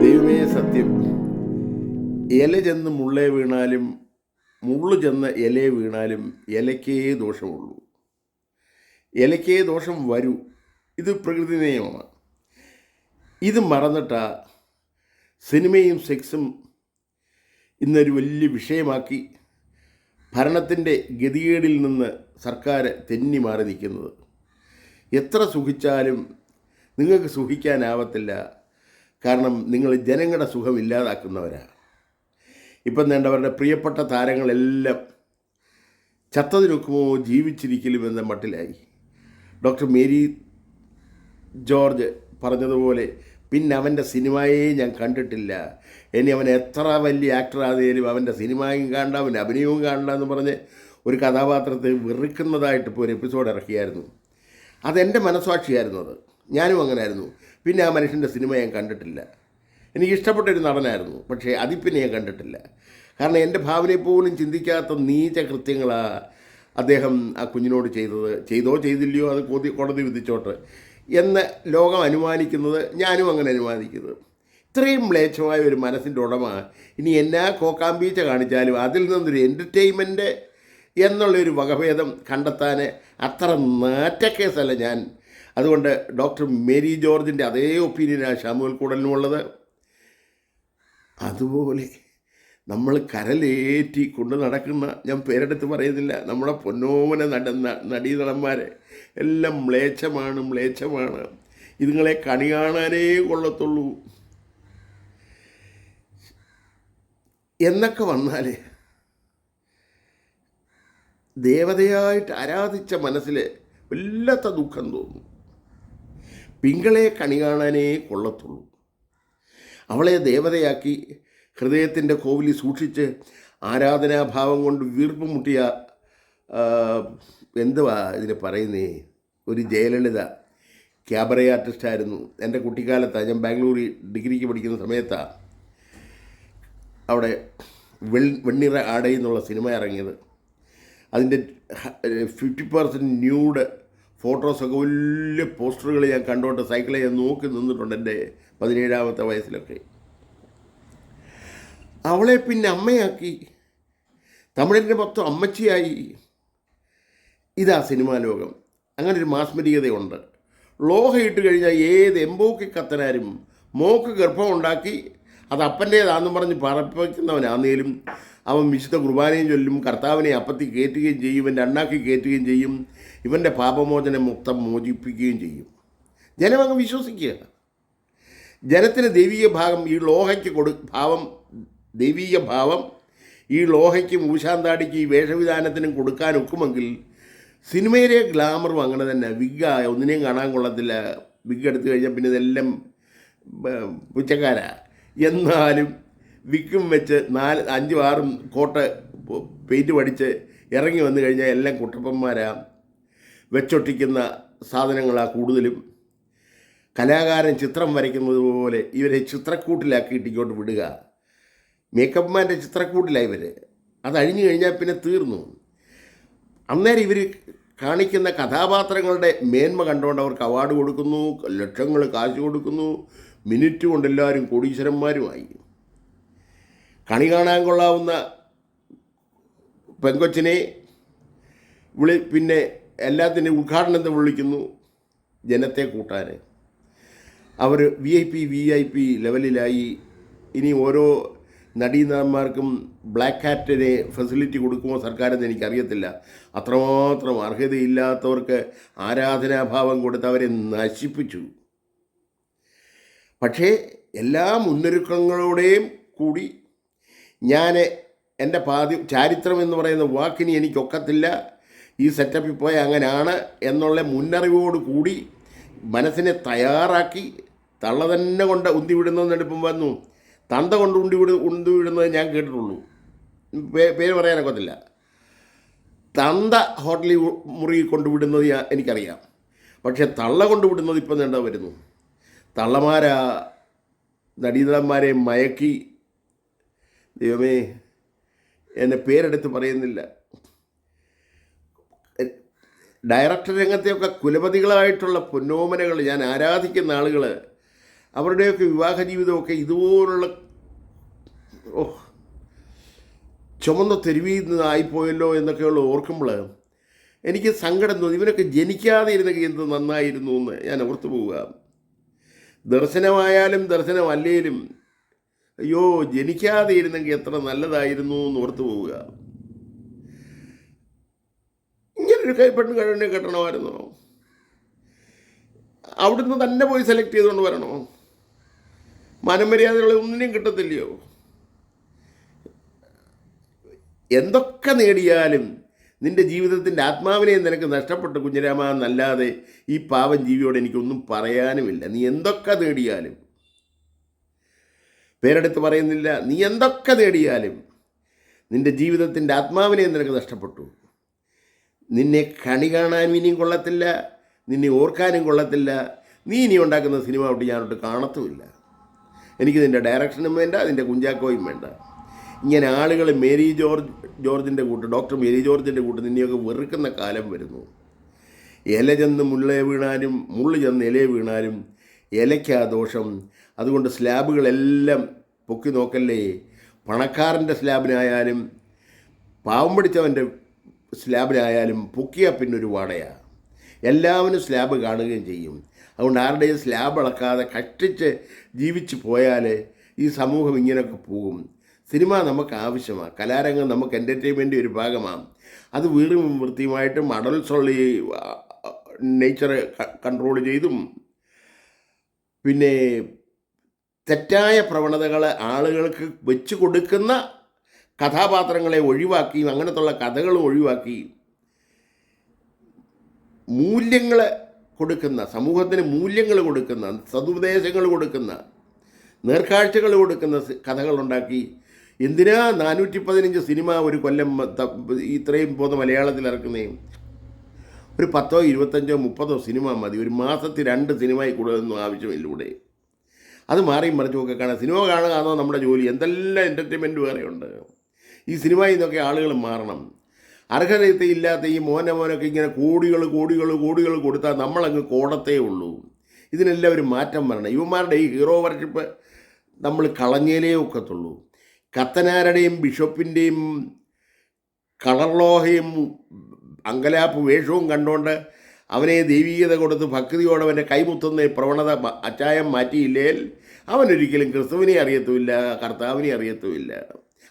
ദൈവമേ സത്യം. ഇല ചെന്ന് മുള്ളേ വീണാലും മുള്ളു ചെന്ന് ഇലയെ വീണാലും ഇലയ്ക്കേ ദോഷമുള്ളൂ. ഇലയ്ക്കേ ദോഷം വരൂ. ഇത് പ്രകൃതി നിയമമാണ്. ഇത് മറന്നിട്ടാ സിനിമയും സെക്സും ഇന്നൊരു വലിയ വിഷയമാക്കി ഭരണത്തിൻ്റെ ഗതികേടിൽ നിന്ന് സർക്കാർ തെന്നി മാറി നിൽക്കുന്നത്. എത്ര സുഖിച്ചാലും നിങ്ങൾക്ക് സുഖിക്കാനാവത്തില്ല. കാരണം നിങ്ങൾ ജനങ്ങളുടെ സുഖം ഇല്ലാതാക്കുന്നവരാണ്. ഇപ്പം വേണ്ടവരുടെ പ്രിയപ്പെട്ട താരങ്ങളെല്ലാം ചത്തതിനൊക്കുമോ ജീവിച്ചിരിക്കലും എന്ന മട്ടിലായി. ഡോക്ടർ മേരി ജോർജ് പറഞ്ഞതുപോലെ പിന്നെ അവൻ്റെ സിനിമയെ ഞാൻ കണ്ടിട്ടില്ല, ഇനി അവൻ എത്ര വലിയ ആക്ടറാണെങ്കിലും അവൻ്റെ സിനിമയും കാണണ്ട, അവൻ്റെ അഭിനയവും കാണണ്ട എന്ന് പറഞ്ഞ് ഒരു കഥാപാത്രത്തെ വെറുക്കുന്നതായിട്ട് ഇപ്പോൾ ഒരു എപ്പിസോഡ് ഇറക്കിയായിരുന്നു. അതെൻ്റെ മനസ്സാക്ഷിയായിരുന്നു. അത് ഞാനും അങ്ങനെ ആയിരുന്നു. പിന്നെ ആ മനുഷ്യൻ്റെ സിനിമ ഞാൻ കണ്ടിട്ടില്ല. എനിക്കിഷ്ടപ്പെട്ടൊരു നടനായിരുന്നു, പക്ഷേ അതിൽ പിന്നെ ഞാൻ കണ്ടിട്ടില്ല. കാരണം എൻ്റെ ഭാവനയെ പോലും ചിന്തിക്കാത്ത നീച കൃത്യങ്ങളാണ് അദ്ദേഹം ആ കുഞ്ഞിനോട് ചെയ്തത്. ചെയ്തോ ചെയ്തില്ലയോ അത് കോടതി വിധിച്ചോട്ടെ എന്ന് ലോകം അനുമാനിക്കുന്നത്, ഞാനും അങ്ങനെ അനുമാനിക്കുന്നത്. ഇത്രയും മ്ലേച്ഛമായ ഒരു മനസ്സിൻ്റെ ഉടമ ഇനി എന്നാ കോക്കാമ്പീച്ച കാണിച്ചാലും അതിൽ നിന്നൊരു എൻ്റർടൈൻമെൻറ്റ് എന്നുള്ളൊരു വകഭേദം കണ്ടെത്താൻ അത്ര നാറ്റക്കേസല്ല ഞാൻ. അതുകൊണ്ട് ഡോക്ടർ മേരി ജോർജിൻ്റെ അതേ ഒപ്പീനിയനാണ് ഷാമുവൽ കൂടലിനുമുള്ളത്. അതുപോലെ നമ്മൾ കരലേറ്റി കൊണ്ട് നടക്കുന്ന, ഞാൻ പേരെടുത്ത് പറയുന്നില്ല, നമ്മുടെ പൊന്നോമന നടീനടന്മാരെ എല്ലാം മ്ലേച്ഛമാണ്. ഇതുങ്ങളെ കണി കാണാനേ കൊള്ളത്തുള്ളൂ എന്നൊക്കെ വന്നാൽ ദേവതയായിട്ട് ആരാധിച്ച മനസ്സിൽ വല്ലാത്ത ദുഃഖം തോന്നും. പിങ്കളെ കണി കാണാനേ കൊള്ളത്തുള്ളൂ. അവളെ ദേവതയാക്കി ഹൃദയത്തിൻ്റെ കോവിലിൽ സൂക്ഷിച്ച് ആരാധനാഭാവം കൊണ്ട് വീർപ്പ് മുട്ടിയ എന്തുവാ ഇതിന് പറയുന്നേ, ഒരു ജയലളിത ക്യാബറേ ആർട്ടിസ്റ്റായിരുന്നു. എൻ്റെ കുട്ടിക്കാലത്താണ്, ഞാൻ ബാംഗ്ലൂരിൽ ഡിഗ്രിക്ക് പഠിക്കുന്ന സമയത്താണ് അവിടെ വെണ്ണിറ ആടൈ എന്നുള്ള സിനിമ ഇറങ്ങിയത്. അതിൻ്റെ 50% ന്യൂഡ് ഫോട്ടോസൊക്കെ വലിയ പോസ്റ്ററുകൾ ഞാൻ കണ്ടുകൊണ്ട് സൈക്കിളെ ഞാൻ നോക്കി നിന്നിട്ടുണ്ട് എൻ്റെ 17ാമത്തെ വയസ്സിലൊക്കെ. അവളെ പിന്നെ അമ്മയാക്കി, തമിഴിൻ്റെ മൊത്തം അമ്മച്ചിയായി. ഇതാ സിനിമാ ലോകം. അങ്ങനെ ഒരു മാസ്മരികതയുണ്ട്. ലോഹ ഇട്ട് കഴിഞ്ഞാൽ ഏത് എംബോക്കി കത്തനാരും മോക്ക് ഗർഭമുണ്ടാക്കി അത് അപ്പൻ്റേതാണെന്ന് പറഞ്ഞ് പറപ്പിക്കുന്നവനാന്നേലും അവൻ വിശുദ്ധ കുർബാനയും ചൊല്ലും, കർത്താവിനെ അപ്പത്തി കയറ്റുകയും ചെയ്യും, ഇവൻ്റെ അണ്ണാക്കി കയറ്റുകയും ചെയ്യും, ഇവൻ്റെ പാപമോചനം മൊത്തം മോചിപ്പിക്കുകയും ചെയ്യും. ജനം അങ്ങ് വിശ്വസിക്കുക. ജനത്തിന് ദൈവീക ഭാഗം ഈ ലോഹയ്ക്ക് ദൈവീക ഭാവം ഈ ലോഹയ്ക്കും ഊശാന്താടിക്ക് ഈ വേഷവിധാനത്തിനും കൊടുക്കാൻ ഒക്കുമെങ്കിൽ സിനിമയിലെ ഗ്ലാമറും അങ്ങനെ തന്നെ. ഒന്നിനെയും കാണാൻ കൊള്ളത്തില്ല. വിഗ് എടുത്തു കഴിഞ്ഞാൽ പിന്നെ ഇതെല്ലാം പുച്ചക്കാരാ. എന്നാലും വിക്കും വെച്ച് 4, 5, 6 കോട്ട് പെയിൻറ്റ് പഠിച്ച് ഇറങ്ങി വന്നു കഴിഞ്ഞാൽ എല്ലാം കുട്ടപ്പന്മാരാ. വെച്ചൊട്ടിക്കുന്ന സാധനങ്ങളാണ് കൂടുതലും. കലാകാരൻ ചിത്രം വരയ്ക്കുന്നത് പോലെ ഇവരെ ചിത്രക്കൂട്ടിലാക്കിയിട്ട് ഇങ്ങോട്ട് വിടുക. മേക്കപ്പ് മാൻ്റെ ചിത്രക്കൂട്ടിലാണ് ഇവർ. അതഴിഞ്ഞു കഴിഞ്ഞാൽ പിന്നെ തീർന്നു. അന്നേരം ഇവർ കാണിക്കുന്ന കഥാപാത്രങ്ങളുടെ മേന്മ കണ്ടുകൊണ്ട് അവർക്ക് അവാർഡ് കൊടുക്കുന്നു, ലക്ഷങ്ങൾ കാശ് കൊടുക്കുന്നു. മിനിറ്റ് കൊണ്ട് എല്ലാവരും കോടീശ്വരന്മാരുമായി. കണി കാണാൻ കൊള്ളാവുന്ന പെങ്കൊച്ചിനെ പിന്നെ എല്ലാത്തിൻ്റെയും ഉദ്ഘാടനത്തെ വിളിക്കുന്നു ജനത്തെ കൂട്ടാൻ. അവർ VIP ലെവലിലായി. ഇനി ഓരോ നടീനടന്മാർക്കും ബ്ലാക്ക് ഹാറ്റിനെ ഫെസിലിറ്റി കൊടുക്കുമോ സർക്കാരെന്ന് എനിക്കറിയത്തില്ല. അത്രമാത്രം അർഹതയില്ലാത്തവർക്ക് ആരാധനാഭാവം കൊടുത്ത് അവരെ നശിപ്പിച്ചു. പക്ഷേ എല്ലാ മുന്നൊരുക്കങ്ങളോടെയും കൂടി ഞാൻ എൻ്റെ ചാരിത്രം എന്ന് പറയുന്ന വാക്കിനി എനിക്കൊക്കത്തില്ല, ഈ സെറ്റപ്പിൽ പോയ അങ്ങനെയാണ് എന്നുള്ള മുന്നറിവോട് കൂടി മനസ്സിനെ തയ്യാറാക്കി തള്ള തന്നെ കൊണ്ട് ഉന്തിവിടുന്നതെടുപ്പം വന്നു. തന്ത കൊണ്ട് ഉന്തിവിടുന്നത് ഞാൻ കേട്ടിട്ടുള്ളൂ, പേര് പറയാനൊക്കത്തില്ല. തന്ത ഹോട്ടലിൽ മുറി കൊണ്ടുവിടുന്നത് എനിക്കറിയാം. പക്ഷേ തള്ള കൊണ്ടുവിടുന്നത് ഇപ്പം വേണ്ട വരുന്നു. തള്ളമാരാ നടീനടന്മാരെ മയക്കി. ദൈവമേ, എന്നെ പേരെടുത്ത് പറയുന്നില്ല. ഡയറക്ടർ രംഗത്തെയൊക്കെ കുലപതികളായിട്ടുള്ള പൊന്നോമനകൾ, ഞാൻ ആരാധിക്കുന്ന ആളുകൾ അവരുടെയൊക്കെ വിവാഹ ജീവിതമൊക്കെ ഇതുപോലുള്ള ഓ ചുമന്ന തെരുവിൽ നിന്നായിപ്പോയല്ലോ എന്നൊക്കെയുള്ള ഓർക്കുമ്പോൾ എനിക്ക് സങ്കടം തോന്നി. ഇവരൊക്കെ ജനിക്കാതെ ഇരുന്നെങ്കിൽ എന്ത് നന്നായിരുന്നു എന്ന് ഞാൻ ഓർത്തു പോവുക. ദർശനമായാലും ദർശനമല്ലേലും അയ്യോ ജനിക്കാതെ ഇരുന്നെങ്കിൽ എത്ര നല്ലതായിരുന്നു എന്ന് ഓർത്തു പോവുക. ഇങ്ങനൊരു പെണ്ണ് കഴിവിനെ കെട്ടണമായിരുന്നോ? അവിടുന്ന് തന്നെ പോയി സെലക്ട് ചെയ്തുകൊണ്ട് വരണോ? മനമര്യാദകളെ ഒന്നിനും കിട്ടത്തില്ലയോ? എന്തൊക്കെ നേടിയാലും നിന്റെ ജീവിതത്തിൻ്റെ ആത്മാവിനെ നിനക്ക് നഷ്ടപ്പെട്ടു കുഞ്ഞിരാമ എന്നല്ലാതെ ഈ പാവം ജീവിയോട് എനിക്കൊന്നും പറയാനുമില്ല. നീ എന്തൊക്കെ നേടിയാലും, പേരെടുത്ത് പറയുന്നില്ല, നീ എന്തൊക്കെ നേടിയാലും നിന്റെ ജീവിതത്തിൻ്റെ ആത്മാവിനെ നിനക്ക് നഷ്ടപ്പെട്ടു. നിന്നെ കണി കാണാനും ഇനിയും കൊള്ളത്തില്ല, നിന്നെ ഓർക്കാനും കൊള്ളത്തില്ല. നീ ഇനി ഉണ്ടാക്കുന്ന സിനിമ തൊട്ട് ഞാനോട്ട് കാണത്തുമില്ല. എനിക്ക് നിൻ്റെ ഡയറക്ഷനും വേണ്ട, നിൻ്റെ കുഞ്ചാക്കോയും വേണ്ട. ഇങ്ങനെ ആളുകൾ ജോർജിൻ്റെ കൂട്ട്, ഡോക്ടർ മേരി ജോർജിൻ്റെ കൂട്ട് നിന്നെയൊക്കെ വെറുക്കുന്ന കാലം വരുന്നു. ഇല ചെന്ന് മുള്ളേ വീണാലും മുള്ളു ചെന്ന് ഇല വീണാലും ഇലയ്ക്കാ ദോഷം. അതുകൊണ്ട് സ്ലാബുകളെല്ലാം പൊക്കി നോക്കല്ലേ. പണക്കാരൻ്റെ സ്ലാബിനായാലും പാവം പിടിച്ചവൻ്റെ സ്ലാബിനായാലും പൊക്കിയാൽ പിന്നൊരു വാടയാണ്. എല്ലാവരും സ്ലാബ് കാണുകയും ചെയ്യും. അതുകൊണ്ട് ആരുടെയും സ്ലാബ് അളക്കാതെ കഷ്ടിച്ച് ജീവിച്ചു പോയാൽ ഈ സമൂഹം ഇങ്ങനെയൊക്കെ പോകും. സിനിമ നമുക്ക് ആവശ്യമാണ്, കലാരംഗം നമുക്ക് എൻ്റർടൈൻമെൻ്റ് ഒരു ഭാഗമാണ്. അത് വീടും വൃത്തിയുമായിട്ടും അഡൽട്സുള്ള നേച്ചർ കൺട്രോൾ ചെയ്തും പിന്നെ തെറ്റായ പ്രവണതകൾ ആളുകൾക്ക് വെച്ച് കൊടുക്കുന്ന കഥാപാത്രങ്ങളെ ഒഴിവാക്കിയും അങ്ങനത്തുള്ള കഥകളും ഒഴിവാക്കി മൂല്യങ്ങൾ കൊടുക്കുന്ന, സമൂഹത്തിന് മൂല്യങ്ങൾ കൊടുക്കുന്ന, സതുപദേശങ്ങൾ കൊടുക്കുന്ന, നേർക്കാഴ്ചകൾ കൊടുക്കുന്ന കഥകളുണ്ടാക്കി എന്തിനാ 415 സിനിമ ഒരു കൊല്ലം ഇത്രയും പോകുന്ന മലയാളത്തിൽ ഇറക്കുന്നേ? ഒരു 10, 25, 30 സിനിമ മതി. ഒരു മാസത്തിൽ 2 സിനിമയിൽ കൂടുതലൊന്നും ആവശ്യമില്ലൂടെ. അത് മാറിയും മറിച്ചുമൊക്കെ കാണാം. സിനിമ കാണുകയാണോ നമ്മുടെ ജോലി? എന്തെല്ലാം എൻ്റർടൈൻമെൻറ്റ് വേറെയുണ്ട്. ഈ സിനിമയിൽ നിന്നൊക്കെ ആളുകൾ മാറണം. അർഹതയില്ലാത്ത ഈ മോനൊക്കെ ഇങ്ങനെ കോടികൾ കൊടുത്താൽ നമ്മളങ്ങ് കോടത്തേ ഉള്ളൂ. ഇതിനെല്ലാം ഒരു മാറ്റം വരണം. ഇവന്മാരുടെ ഈ ഹീറോ വർഷിപ്പ് നമ്മൾ കളഞ്ഞേലേ ഒക്കത്തുള്ളൂ. കത്തനാരുടെയും ബിഷപ്പിൻ്റെയും കളർലോഹയും അങ്കലാപ്പ് വേഷവും കണ്ടുകൊണ്ട് അവനെ ദൈവീകത കൊടുത്ത് ഭക്തിയോടെ അവൻ്റെ കൈമുത്തുന്ന പ്രവണത അച്ചായം മാറ്റിയില്ലേൽ അവനൊരിക്കലും ക്രിസ്തുവിനെ അറിയത്തുമില്ല, കർത്താവിനെ അറിയത്തുമില്ല,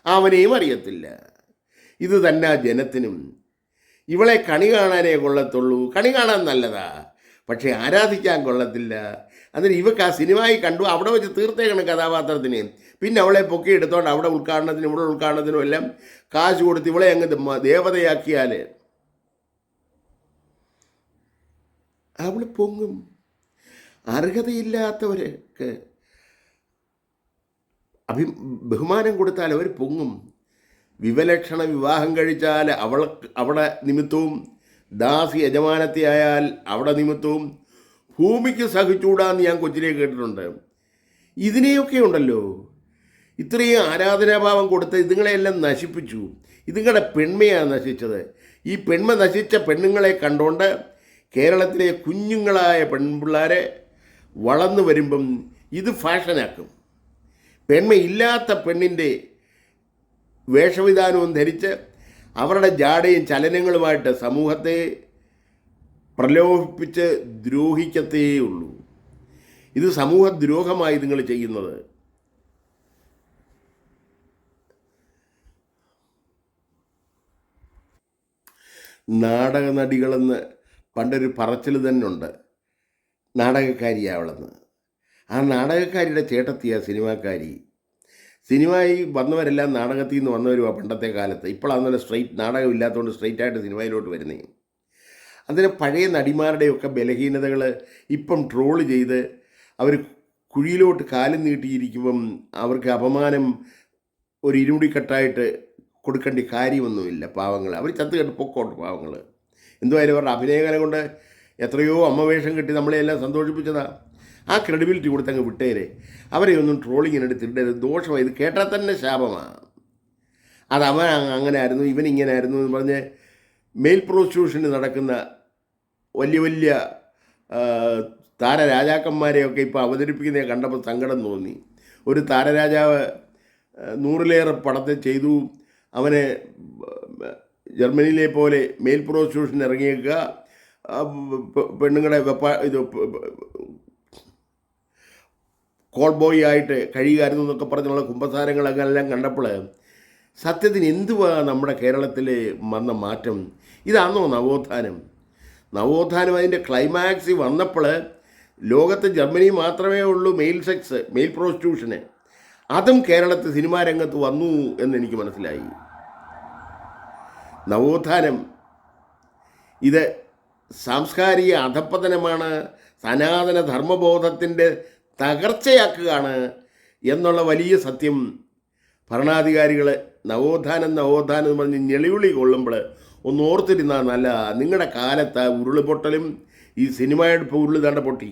അവനെയും അറിയത്തില്ല. ഇത് തന്നെ ജനത്തിനും. ഇവളെ കണി കാണാനേ കൊള്ളത്തുള്ളൂ. കണി കാണാൻ നല്ലതാ, പക്ഷേ ആരാധിക്കാൻ കൊള്ളത്തില്ല. അതിന് ഇവക്ക് ആ സിനിമയിൽ കണ്ടു, അവിടെ വെച്ച് തീർത്തേക്കണം കഥാപാത്രത്തിന്. പിന്നെ അവളെ പൊക്കി എടുത്തോണ്ട് അവിടെ ഉദ്ഘാടനത്തിനും ഇവിടെ ഉദ്ഘാടനത്തിനും എല്ലാം കാശ് കൊടുത്ത് ഇവളെ അങ്ങ് ദേവതയാക്കിയാൽ അവൾ പൊങ്ങും. അർഹതയില്ലാത്തവർക്ക് ബഹുമാനം കൊടുത്താൽ അവർ പൊങ്ങും. വിവലക്ഷണ വിവാഹം കഴിച്ചാൽ അവിടെ നിമിത്തവും, ദാസി യജമാനത്തെയായാൽ അവിടെ നിമിത്തവും ഭൂമിക്ക് സഹിച്ചൂടാന്ന് ഞാൻ കൊച്ചിലെ കേട്ടിട്ടുണ്ട്. ഇതിനെയൊക്കെ ഉണ്ടല്ലോ, ഇത്രയും ആരാധനാഭാവം കൊടുത്ത് ഇതുങ്ങളെല്ലാം നശിപ്പിച്ചു. ഇതുങ്ങളുടെ പെൺമയാണ് നശിച്ചത്. ഈ പെൺമ നശിച്ച പെണ്ണുങ്ങളെ കണ്ടുകൊണ്ട് കേരളത്തിലെ കുഞ്ഞുങ്ങളായ പെൺപിള്ളേരെ വളർന്നു വരുമ്പം ഇത് ഫാഷനാക്കും. പെൺമയില്ലാത്ത പെണ്ണിൻ്റെ വേഷവിധാനവും ധരിച്ച് അവരുടെ ജാടയും ചലനങ്ങളുമായിട്ട് സമൂഹത്തെ പ്രലോഭിപ്പിച്ച് ദ്രോഹിക്കത്തേയുള്ളൂ. ഇത് സമൂഹദ്രോഹമായി നിങ്ങൾ ചെയ്യുന്നത്. നാടക നടികളെന്ന് പണ്ടൊരു പറച്ചിൽ തന്നെ ഉണ്ട്, നാടകക്കാരിയാവളെന്ന്. ആ നാടകക്കാരിയുടെ ചേട്ടത്തിയാണ് സിനിമാക്കാരി. സിനിമയിൽ വന്നവരെല്ലാം നാടകത്തിൽ നിന്ന് വന്നവരുമാണ് പണ്ടത്തെ കാലത്ത്. ഇപ്പോഴാണെന്നല്ല സ്ട്രെയിറ്റ് നാടകം ഇല്ലാത്തതുകൊണ്ട് സ്ട്രെയിറ്റായിട്ട് സിനിമയിലോട്ട് വരുന്നേ. അതിന് പഴയ നടിമാരുടെയൊക്കെ ബലഹീനതകൾ ഇപ്പം ട്രോള് ചെയ്ത് അവർ കുഴിയിലോട്ട് കാലും നീട്ടിയിരിക്കുമ്പം അവർക്ക് അപമാനം ഒരു ഇരുമുടിക്കെട്ടായിട്ട് കൊടുക്കേണ്ട കാര്യമൊന്നുമില്ല. പാവങ്ങൾ അവർ ചത്ത് കെട്ട് പൊക്കോട്ട് പാവങ്ങൾ. എന്തുമായാലും അവരുടെ അഭിനയകല കൊണ്ട് എത്രയോ അമ്മവേഷം കിട്ടി നമ്മളെല്ലാം സന്തോഷിപ്പിച്ചതാണ്. ആ ക്രെഡിബിലിറ്റി കൊടുത്തങ്ങ് വിട്ടേരെ. അവരെ ഒന്നും ട്രോളിങ്ങിനെടുത്തിട്ട് ദോഷമായി. ഇത് കേട്ടാൽ തന്നെ ശാപമാണ്. അത് അവൻ അങ്ങനെ ആയിരുന്നു, ഇവനിങ്ങനെ ആയിരുന്നു എന്ന് പറഞ്ഞ് മെയിൽ പ്രോസ്റ്റിറ്റ്യൂഷന് നടക്കുന്ന വലിയ വലിയ താരരാജാക്കന്മാരെയൊക്കെ ഇപ്പോൾ അവതരിപ്പിക്കുന്നത് കണ്ടപ്പോൾ സങ്കടം തോന്നി. ഒരു താരരാജാവ് 100-ലേറെ പടത്തിൽ ചെയ്തു. അവന് ജർമ്മനിയിലെ പോലെ മെയിൽ പ്രോസ്റ്റിറ്റ്യൂഷൻ ഇറങ്ങിയേക്കുക, പെണ്ണുങ്ങളുടെ കോൾ ബോയ് ആയിട്ട് കഴിയുമായിരുന്നു എന്നൊക്കെ പറഞ്ഞുള്ള കുമ്പസാരങ്ങളെല്ലാം കണ്ടപ്പോൾ സത്യത്തിന് എന്തുവാ നമ്മുടെ കേരളത്തിൽ വന്ന മാറ്റം? ഇതാണോ നവോത്ഥാനം? നവോത്ഥാനം അതിൻ്റെ ക്ലൈമാക്സിൽ വന്നപ്പോൾ ലോകത്ത് ജർമ്മനി മാത്രമേ ഉള്ളൂ മെയിൽ പ്രോസ്റ്റിറ്റ്യൂഷന്. അതും കേരളത്തിൽ സിനിമാ രംഗത്ത് വന്നു എന്നെനിക്ക് മനസ്സിലായി. നവോത്ഥാനം ഇത് സാംസ്കാരിക അധപ്പതനമാണ്, സനാതന ധർമ്മബോധത്തിൻ്റെ തകർച്ചയാക്കുകയാണ് എന്നുള്ള വലിയ സത്യം ഭരണാധികാരികൾ നവോത്ഥാനം എന്ന് പറഞ്ഞ് ഞെളിവിളി കൊള്ളുമ്പോൾ ഒന്ന് ഓർത്തിരുന്നാൽ നല്ല. നിങ്ങളുടെ കാലത്ത് ഉരുളിപ്പൊട്ടലും ഈ സിനിമയുടെ ഇപ്പോൾ ഉരുളി തണ്ട പൊട്ടി,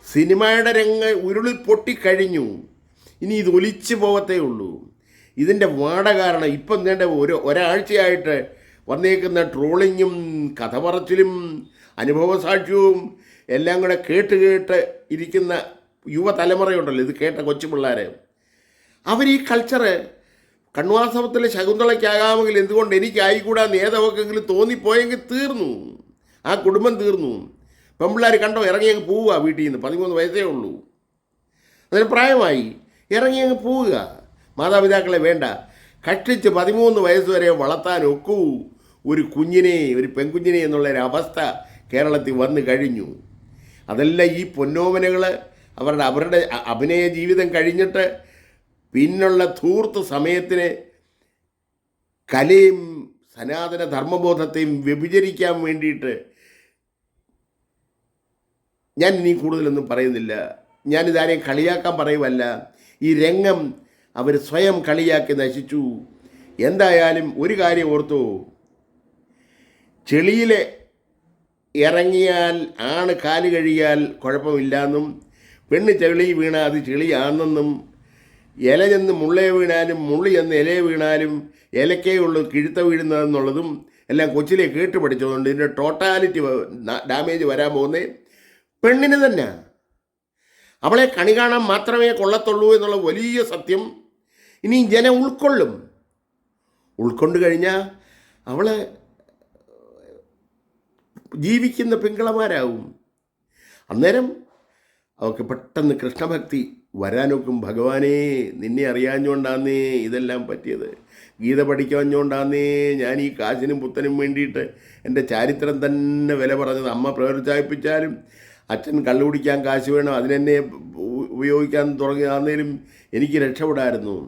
സിനിമയുടെ ഉരുളി പൊട്ടിക്കഴിഞ്ഞു. ഇനി ഇത് ഒലിച്ചു പോകത്തേ ഉള്ളൂ. ഇതിൻ്റെ വാട കാരണം ഇപ്പം വേണ്ട ഒരാഴ്ചയായിട്ട് വന്നേക്കുന്ന ട്രോളിങ്ങും കഥ പറച്ചിലും അനുഭവസാക്ഷ്യവും എല്ലാം കൂടെ കേട്ട് ഇരിക്കുന്ന യുവതലമുറയുണ്ടല്ലോ, ഇത് കേട്ട കൊച്ചു പിള്ളേർ, അവർ ഈ കൾച്ചറ് കണ്വാസവത്തിൽ ശകുന്തളയ്ക്കാകാമെങ്കിൽ എന്തുകൊണ്ട് എനിക്കായിക്കൂടാ നേതാവൊക്കെങ്കിലും തോന്നിപ്പോയെങ്കിൽ തീർന്നു, ആ കുടുംബം തീർന്നു. പെൺപിള്ളേർ കണ്ടോ ഇറങ്ങിയങ്ങ് പോവുക വീട്ടിൽ നിന്ന്. 13 വയസ്സേ ഉള്ളൂ, അതിന് പ്രായമായി. ഇറങ്ങിയങ്ങ് പോവുക, മാതാപിതാക്കളെ വേണ്ട. കഷ്ടിച്ച് 13 വയസ്സ് വരെ വളർത്താൻ ഒക്കൂ ഒരു കുഞ്ഞിനെ, ഒരു പെൺകുഞ്ഞിനെ എന്നുള്ളൊരവസ്ഥ കേരളത്തിൽ വന്നു കഴിഞ്ഞു. അതെല്ലാം ഈ പൊന്നോമനകൾ അവരുടെ അഭിനയ ജീവിതം കഴിഞ്ഞിട്ട് പിന്നുള്ള ധൂർത്ത് സമയത്തിന് കലയും സനാതന ധർമ്മബോധത്തെയും വ്യഭിചരിക്കാൻ വേണ്ടിയിട്ട്. ഞാൻ ഇനി കൂടുതലൊന്നും പറയുന്നില്ല. ഞാനിതാരെയും കളിയാക്കാൻ പറയുമല്ല. ഈ രംഗം അവർ സ്വയം കളിയാക്കി നശിച്ചു. എന്തായാലും ഒരു കാര്യം ഓർത്തു, ചെളിയിൽ ഇറങ്ങിയാൽ ആണ് കാല് കഴിയാൽ കുഴപ്പമില്ലെന്നും, പെണ്ണ് ചെളി വീണാൽ അത് ചെളിയാണെന്നും, ഇല ചെന്ന് മുള്ളേ വീണാലും മുള്ളി ചെന്ന് ഇല വീണാലും ഇലക്കേ ഉള്ളൂ കിഴുത്ത വീഴുന്നതെന്നുള്ളതും എല്ലാം കൊച്ചിലെ കേട്ട് പഠിച്ചതുകൊണ്ട് ഇതിൻ്റെ ടോട്ടാലിറ്റി ഡാമേജ് വരാൻ പോകുന്നത് പെണ്ണിന് തന്നെ. അവളെ കണി കാണാൻ മാത്രമേ കൊള്ളത്തുള്ളൂ എന്നുള്ള വലിയ സത്യം ഇനി ജനം ഉൾക്കൊണ്ട് കഴിഞ്ഞാൽ അവൾ ജീവിക്കുന്ന പിങ്കളമാരാവും. അന്നേരം അവൾക്ക് പെട്ടെന്ന് കൃഷ്ണഭക്തി വരാനൊക്കും. ഭഗവാനേ, നിന്നെ അറിയാഞ്ഞുകൊണ്ടാന്നേ ഇതെല്ലാം പറ്റിയത്, ഗീത പഠിക്കാഞ്ഞുകൊണ്ടാന്നേ ഞാൻ ഈ കാശിനും പുത്തനും വേണ്ടിയിട്ട് എൻ്റെ ചാരിത്രം തന്നെ വില പറഞ്ഞത്. അമ്മ പ്രോത്സാഹിപ്പിച്ചാലും അച്ഛൻ കള്ളു കുടിക്കാൻ കാശ് വേണം, അതിനെന്നെ ഉപയോഗിക്കാൻ തുടങ്ങിയാന്നേലും എനിക്ക് രക്ഷപ്പെടായിരുന്നു.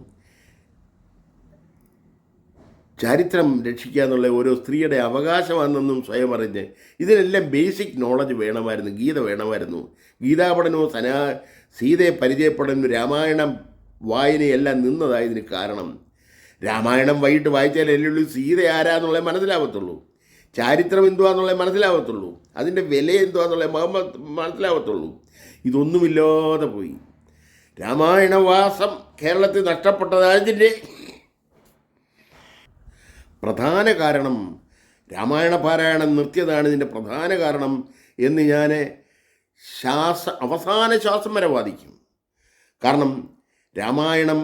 ചരിത്രം രക്ഷിക്കുക എന്നുള്ള ഓരോ സ്ത്രീയുടെ അവകാശമാണെന്നും സ്വയം അറിഞ്ഞ് ഇതിനെല്ലാം ബേസിക് നോളജ് വേണമായിരുന്നു, ഗീത വേണമായിരുന്നു. ഗീതാപഠനവും സീതയെ പരിചയപ്പെടലും രാമായണം വായനയെല്ലാം നിന്നതായതിന് കാരണം രാമായണം വൈകിട്ട് വായിച്ചാലല്ലേ സീത ആരാന്നുള്ളത് മനസ്സിലാവത്തുള്ളൂ, ചാരിത്രം എന്തുവാന്നുള്ളത് മനസ്സിലാവത്തുള്ളൂ, അതിൻ്റെ വില എന്തുവാന്നുള്ളത് മനസ്സിലാവത്തുള്ളൂ. ഇതൊന്നുമില്ലാതെ പോയി. രാമായണവാസം കേരളത്തിൽ നഷ്ടപ്പെട്ടതിൻ്റെ പ്രധാന കാരണം രാമായണ പാരായണം നിർത്തിയതാണ് ഇതിൻ്റെ പ്രധാന കാരണം എന്ന് ഞാൻ അവസാന ശ്വാസം വരെ വാദിക്കും. കാരണം രാമായണം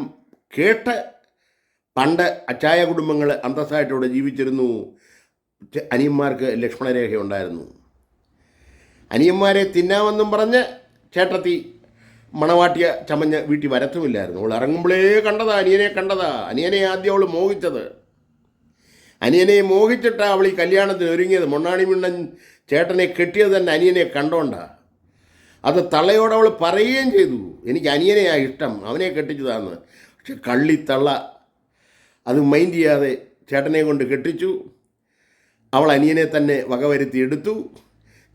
കേട്ട് പണ്ട് അച്ചായ കുടുംബങ്ങൾ അന്തസ്സായിട്ടിവിടെ ജീവിച്ചിരുന്നു. അനിയന്മാർക്ക് ലക്ഷ്മണരേഖ ഉണ്ടായിരുന്നു. അനിയന്മാരെ തിന്നാമെന്നും പറഞ്ഞ് ചേട്ടത്തി മണവാട്ടിയ ചമഞ്ഞ് വീട്ടിൽ വരത്തുമില്ലായിരുന്നു. അവൾ ഇറങ്ങുമ്പോഴേ കണ്ടതാ അനിയനെ ആദ്യം അവൾ മോഹിച്ചത്. അനിയനെ മോഹിച്ചിട്ടാണ് അവൾ ഈ കല്യാണത്തിന് ഒരുങ്ങിയത്. മൊണ്ണാണി മിണ്ണൻ ചേട്ടനെ കെട്ടിയത് തന്നെ അനിയനെ കണ്ടോണ്ടാണ്. അത് തള്ളയോട് അവൾ പറയുകയും ചെയ്തു, എനിക്ക് അനിയനെയാണ് ഇഷ്ടം, അവനെ കെട്ടിച്ചതാന്ന്. പക്ഷെ കള്ളിത്തള്ള അത് മൈൻഡ് ചെയ്യാതെ ചേട്ടനെ കൊണ്ട് കെട്ടിച്ചു. അവൾ അനിയനെ തന്നെ വകവരുത്തി എടുത്തു.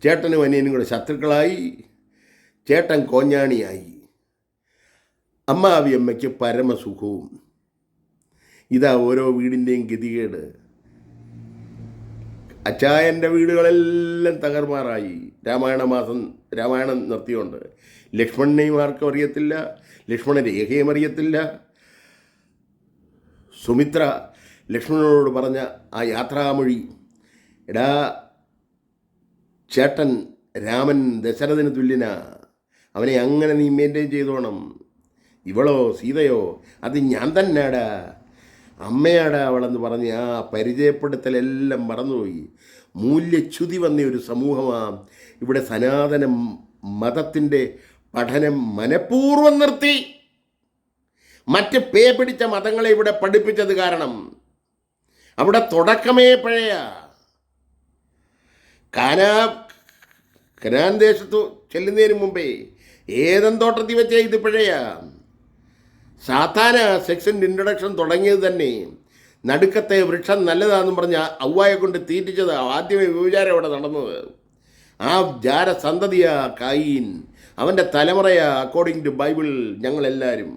ചേട്ടനും അനിയനും കൂടെ ശത്രുക്കളായി. ചേട്ടൻ കോഞ്ഞാണിയായി. അമ്മാവിയമ്മയ്ക്ക് പരമസുഖവും. ഇതാ ഓരോ വീടിൻ്റെയും ഗതികേട്. അച്ചായൻ്റെ വീടുകളെല്ലാം തകർമാറായി. രാമായണം നിർത്തിയോണ്ട് ലക്ഷ്മണനെയും ആർക്കും അറിയത്തില്ല, ലക്ഷ്മണരേഖയും അറിയത്തില്ല. സുമിത്ര ലക്ഷ്മണനോട് പറഞ്ഞ ആ യാത്രാമൊഴി, എടാ ചേട്ടൻ രാമൻ ദശരഥന് തുല്യനാ, അവനെ അങ്ങനെ നീ മെയിൻറ്റെയിൻ ചെയ്തോണം. ഇവളോ സീതയോ അത് ഞാൻ തന്നെയാടാ, അമ്മയാടാ അവളെന്ന് പറഞ്ഞ് ആ പരിചയപ്പെടുത്തലെല്ലാം മറന്നുപോയി. മൂല്യച്യുതി വന്ന ഒരു സമൂഹമാണ് ഇവിടെ. സനാതന മതത്തിൻ്റെ പഠനം മനഃപൂർവ്വം നിർത്തി മറ്റ് പേ പിടിച്ച മതങ്ങളെ ഇവിടെ പഠിപ്പിച്ചത് കാരണം അവിടെ തുടക്കമേ പഴയ കനാൻ ദേശത്ത് ചെല്ലുന്നതിന് മുമ്പേ ഏതൻ തോട്ടത്തിൽ വെച്ചേ ഇത് പഴയ. സാധാരണ സെക്സിൻ്റെ ഇൻട്രൊഡക്ഷൻ തുടങ്ങിയത് തന്നെ നടുക്കത്തെ വൃക്ഷം നല്ലതാണെന്ന് പറഞ്ഞ് ഔവ്വായെ കൊണ്ട് തീറ്റിച്ചത് ആദ്യമേ വ്യഭിചാരം അവിടെ നടന്നത്. ആ ജാരസന്തതിയാ കായീൻ, അവൻ്റെ തലമുറയാ അക്കോർഡിംഗ് ടു ബൈബിൾ ഞങ്ങളെല്ലാവരും.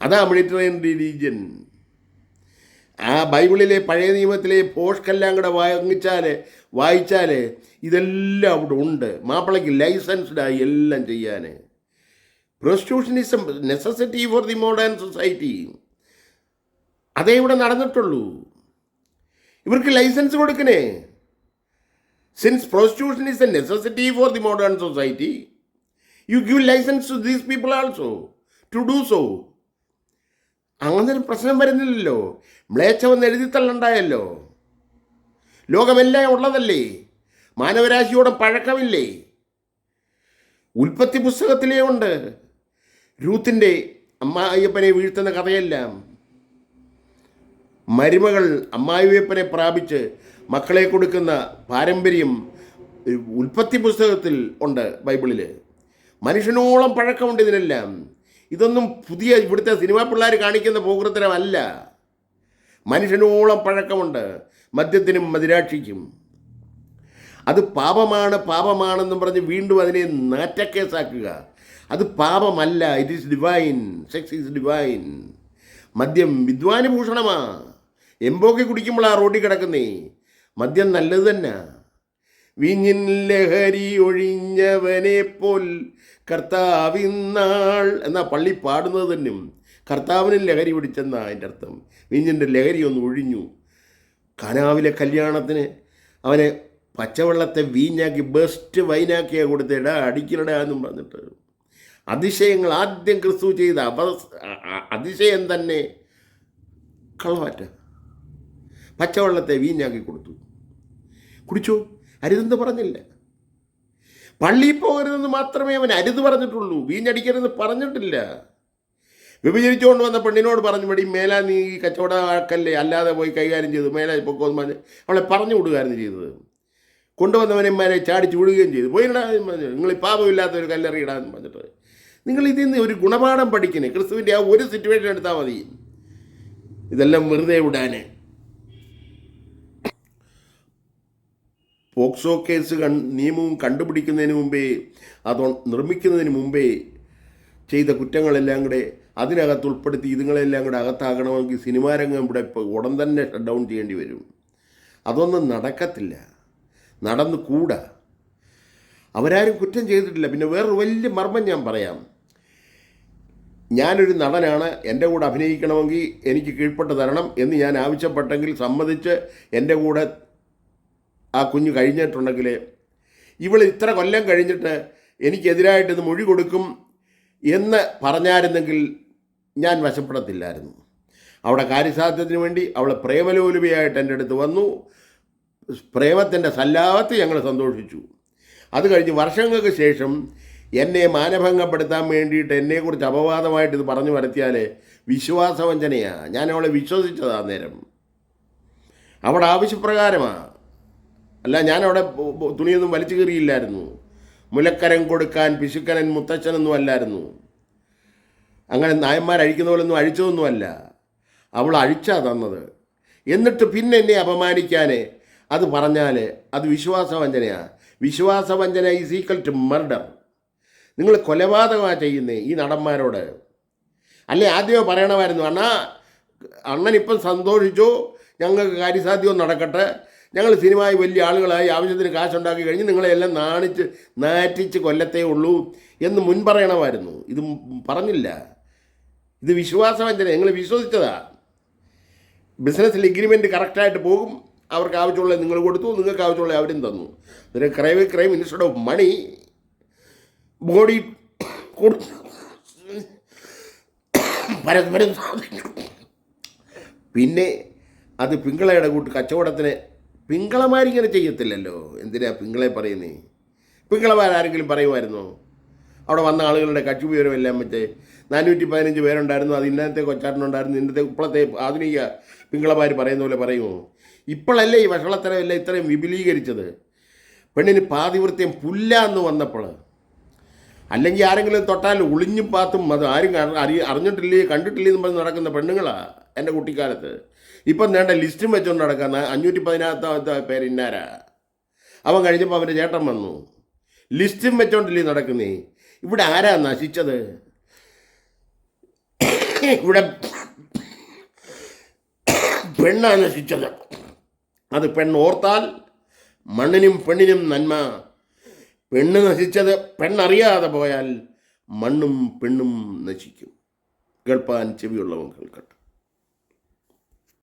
അതാ മെഡിറ്ററേനിയൻ റിലീജിയൻ. ആ ബൈബിളിലെ പഴയ നിയമത്തിലെ പോഷ്കെല്ലാം കൂടെ വായിച്ചാൽ ഇതെല്ലാം അവിടെ ഉണ്ട്. മാപ്പിളയ്ക്ക് ലൈസൻസ്ഡായി എല്ലാം ചെയ്യാൻ. Prostitution is a necessity for the modern society. അതേ ഇവിടെ നടന്നിട്ടുള്ളൂ. ഇവർക്ക് ലൈസൻസ് കൊടുക്കണേ. Since prostitution is a necessity for the modern society, you give licence to these people also to do so. അങ്ങനൊരു പ്രശ്നം വരുന്നില്ലല്ലോ. മ്ലേച്ഛമെന്ന് എഴുതിത്തള്ളുണ്ടായല്ലോ. ലോകമെല്ലാം ഉള്ളതല്ലേ, മാനവരാശിയോടെ പഴക്കമില്ലേ. ഉൽപ്പത്തി പുസ്തകത്തിലേ ഉണ്ട് രൂത്തിൻ്റെ അമ്മായിയപ്പനെ വീഴ്ത്തുന്ന കഥയെല്ലാം. മരുമകൾ അമ്മായിയപ്പനെ പ്രാപിച്ച് മക്കളെ കൊടുക്കുന്ന പാരമ്പര്യം ഉൽപ്പത്തി പുസ്തകത്തിൽ ഉണ്ട്, ബൈബിളിൽ. മനുഷ്യനോളം പഴക്കമുണ്ട് ഇതിനെല്ലാം. ഇതൊന്നും പുതിയ ഇവിടുത്തെ സിനിമാ പിള്ളേർ കാണിക്കുന്ന പോകൃത്തരമല്ല. മനുഷ്യനോളം പഴക്കമുണ്ട് മദ്യത്തിനും മദിരാക്ഷിക്കും. അത് പാപമാണെന്നും പറഞ്ഞ് വീണ്ടും അതിനെ നാറ്റക്കേസാക്കുക. അത് പാപമല്ല, it is divine. Sex is divine. മദ്യം വിദ്വാനുഭൂഷണമാ. എംബോക്കി കുടിക്കുമ്പോഴാണ് റോഡിൽ കിടക്കുന്നേ. മദ്യം നല്ലത് തന്നെ. വിഞ്ഞിൻ ലഹരി ഒഴിഞ്ഞവനെ പോൽ കർത്താവിന്നാൾ എന്നാ പള്ളി പാടുന്നത് തന്നെയും. കർത്താവിന് ലഹരി പിടിച്ചെന്നാ അതിൻ്റെ അർത്ഥം. വിഞ്ഞിൻ്റെ ലഹരി ഒന്ന് ഒഴിഞ്ഞു. കനാവിലെ കല്യാണത്തിന് അവനെ പച്ചവെള്ളത്തെ വീഞ്ഞാക്കി ബെസ്റ്റ് വൈനാക്കിയാ കൊടുത്തേടാ, അടിക്കലടാ എന്നും പറഞ്ഞിട്ട്. അതിശയങ്ങൾ ആദ്യം ക്രിസ്തു ചെയ്ത അതിശയം തന്നെ കളവാറ്റ. പച്ചവെള്ളത്തെ വീഞ്ഞാക്കി കൊടുത്തു. കുടിച്ചു. അരുതെന്ന് പറഞ്ഞില്ല. പള്ളിയിൽ പോകരുതെന്ന് മാത്രമേ അവൻ അരുത് പറഞ്ഞിട്ടുള്ളൂ, വീഞ്ഞടിക്കരുതെന്ന് പറഞ്ഞിട്ടില്ല. വ്യഭിചരിച്ചുകൊണ്ട് വന്ന പെണ്ണിനോട് പറഞ്ഞു, മടി മേലാ നീ കച്ചവട ആക്കല്ലേ, അല്ലാതെ പോയി കൈകാര്യം ചെയ്തു, മേലാ പൊക്കോന്ന് പറഞ്ഞ് അവളെ പറഞ്ഞു വിടുകയായിരുന്നു ചെയ്തത്. കൊണ്ടുവന്നവനെന്മാരെ ചാടിച്ച് വിടുകയും ചെയ്തു. പോയിടാ പറഞ്ഞു, നിങ്ങൾ പാപമില്ലാത്ത ഒരു കല്ലെറിയിടാന്ന് പറഞ്ഞിട്ട്. നിങ്ങൾ ഇതിൽ നിന്ന് ഒരു ഗുണപാഠം പഠിക്കണേ. ക്രിസ്തുവിൻ്റെ ആ ഒരു സിറ്റുവേഷൻ എടുത്താൽ മതി ഇതെല്ലാം വെറുതെ വിടാൻ. പോക്സോ കേസ് നിയമവും കണ്ടുപിടിക്കുന്നതിന് മുമ്പേ, അത് നിർമ്മിക്കുന്നതിന് മുമ്പേ ചെയ്ത കുറ്റങ്ങളെല്ലാം കൂടെ അതിനകത്ത് ഉൾപ്പെടുത്തി ഇതുങ്ങളെല്ലാം കൂടെ അകത്താകണമെങ്കിൽ സിനിമാരംഗം ഇവിടെ ഇപ്പോൾ ഉടൻ തന്നെ ഷട്ട് ഡൗൺ ചെയ്യേണ്ടി വരും. അതൊന്നും നടക്കത്തില്ല, നടന്നുകൂടാ. അവരാരും കുറ്റം ചെയ്തിട്ടില്ല. പിന്നെ വേറൊരു വലിയ മർമ്മം ഞാൻ പറയാം. ഞാനൊരു നടനാണ്, എൻ്റെ കൂടെ അഭിനയിക്കണമെങ്കിൽ എനിക്ക് കീഴ്പ്പെട്ട് തരണം എന്ന് ഞാൻ ആവശ്യപ്പെട്ടെങ്കിൽ സമ്മതിച്ച് എൻ്റെ കൂടെ ആ കുഞ്ഞ് കഴിഞ്ഞിട്ടുണ്ടെങ്കിൽ ഇവൾ ഇത്ര കൊല്ലം കഴിഞ്ഞിട്ട് എനിക്കെതിരായിട്ട് ഇത് മൊഴി കൊടുക്കും എന്ന് പറഞ്ഞായിരുന്നെങ്കിൽ ഞാൻ വശപ്പെടത്തില്ലായിരുന്നു. അവിടെ കാര്യസാധ്യത്തിന് വേണ്ടി അവൾ പ്രേമലോലുപയായിട്ട് എൻ്റെ അടുത്ത് വന്നു. പ്രേമത്തിൻ്റെ സല്ലാപത്ത് ഞങ്ങൾ സന്തോഷിച്ചു. അത് കഴിഞ്ഞ് വർഷങ്ങൾക്ക് ശേഷം എന്നെ മാനഭംഗപ്പെടുത്താൻ വേണ്ടിയിട്ട് എന്നെക്കുറിച്ച് അപവാദമായിട്ട് ഇത് പറഞ്ഞു വരുത്തിയാൽ വിശ്വാസവഞ്ചനയാണ്. ഞാൻ അവളെ വിശ്വസിച്ചതാ നേരം. അവിടെ ആവശ്യപ്രകാരമാണ്. അല്ല, ഞാനവിടെ തുണിയൊന്നും വലിച്ചു കീറിയില്ലായിരുന്നു. മുലക്കരം കൊടുക്കാൻ പിശുക്കനൻ മുത്തച്ഛനൊന്നും അല്ലായിരുന്നു. അങ്ങനെ നായന്മാരഴിക്കുന്ന പോലൊന്നും അഴിച്ചതൊന്നുമല്ല. അവൾ അഴിച്ചാ തന്നത്. എന്നിട്ട് പിന്നെ എന്നെ അപമാനിക്കാൻ അത് പറഞ്ഞാൽ അത് വിശ്വാസവഞ്ചനയാണ്. വിശ്വാസവഞ്ചന ഈസ് ഈക്വൽ ടു മർഡർ. നിങ്ങൾ കൊലപാതകമാണ് ചെയ്യുന്നേ ഈ നടന്മാരോട്. അല്ലേ ആദ്യമേ പറയണമായിരുന്നു, അണ്ണനിപ്പം സന്തോഷിച്ചു, ഞങ്ങൾക്ക് കാര്യസാധ്യവും നടക്കട്ടെ, ഞങ്ങൾ സിനിമയിൽ വലിയ ആളുകളായി ആവശ്യത്തിന് കാശുണ്ടാക്കി കഴിഞ്ഞ് നിങ്ങളെല്ലാം നാറ്റിച്ച് കൊല്ലത്തേ ഉള്ളൂ എന്ന് മുൻപറയണമായിരുന്നു. ഇത് പറഞ്ഞില്ല. ഇത് വിശ്വാസവഞ്ചന. നിങ്ങൾ വിശ്വസിച്ചതാ. ബിസിനസ്സിൽ എഗ്രിമെൻറ്റ് കറക്റ്റായിട്ട് പോകും, അവർക്ക് ആവശ്യമുള്ളത് നിങ്ങൾ കൊടുത്തു, നിങ്ങൾക്ക് ആവശ്യമുള്ളത് അവരും തന്നു. ഇതിന് crime instead of money body കൊടുത്തു പരസ്പരം സാധിക്കും. പിന്നെ അത് പിങ്കളയുടെ കൂട്ട് കച്ചവടത്തിന് പിങ്കളമാരിങ്ങനെ ചെയ്യത്തില്ലല്ലോ. എന്തിനാ പിങ്കളെ പറയുന്നേ? പിങ്കളമാരാരെങ്കിലും പറയുമായിരുന്നോ? അവിടെ വന്ന ആളുകളുടെ കക്ഷി വിവരമെല്ലാം മറ്റേ 415 പേരുണ്ടായിരുന്നു, അത് ഇന്നത്തെ കൊച്ചാട്ടനുണ്ടായിരുന്നു, ഇന്നത്തെ ഇപ്പോഴത്തെ ആധുനിക പിങ്കളമാർ പറയുന്ന പോലെ പറയുമോ? ഇപ്പോഴല്ലേ ഈ വഷളത്തരമെല്ലാം ഇത്രയും വിപുലീകരിച്ചത്? പെണ്ണിന് പാതിവൃത്യം പുല്ല എന്ന് വന്നപ്പോൾ. അല്ലെങ്കിൽ ആരെങ്കിലും തൊട്ടാൽ ഒളിഞ്ഞും പാത്തും അത് ആരും അറിഞ്ഞിട്ടില്ലേ കണ്ടിട്ടില്ലേ എന്ന് പറഞ്ഞ് നടക്കുന്ന പെണ്ണുങ്ങളാണ് എൻ്റെ കുട്ടിക്കാലത്ത്. ഇപ്പം വേണ്ട ലിസ്റ്റും വെച്ചുകൊണ്ട് നടക്കുന്ന 514 പേര് ഇന്നാരാ. അവൻ കഴിഞ്ഞപ്പോൾ അവൻ്റെ ചേട്ടൻ വന്നു, ലിസ്റ്റും വെച്ചോണ്ടില്ലേ നടക്കുന്നേ. ഇവിടെ ആരാ നശിച്ചത്? ഇവിടെ പെണ്ണാണ് നശിച്ചത്. അത് പെണ്ണോർത്താൽ മണ്ണിനും പെണ്ണിനും നന്മ. പെണ്ണ് നശിച്ചത് പെണ്ണറിയാതെ പോയാൽ മണ്ണും പെണ്ണും നശിക്കും. കേൾപ്പാൻ ചെവിയുള്ളവൻ കേൾക്കട്ടെ.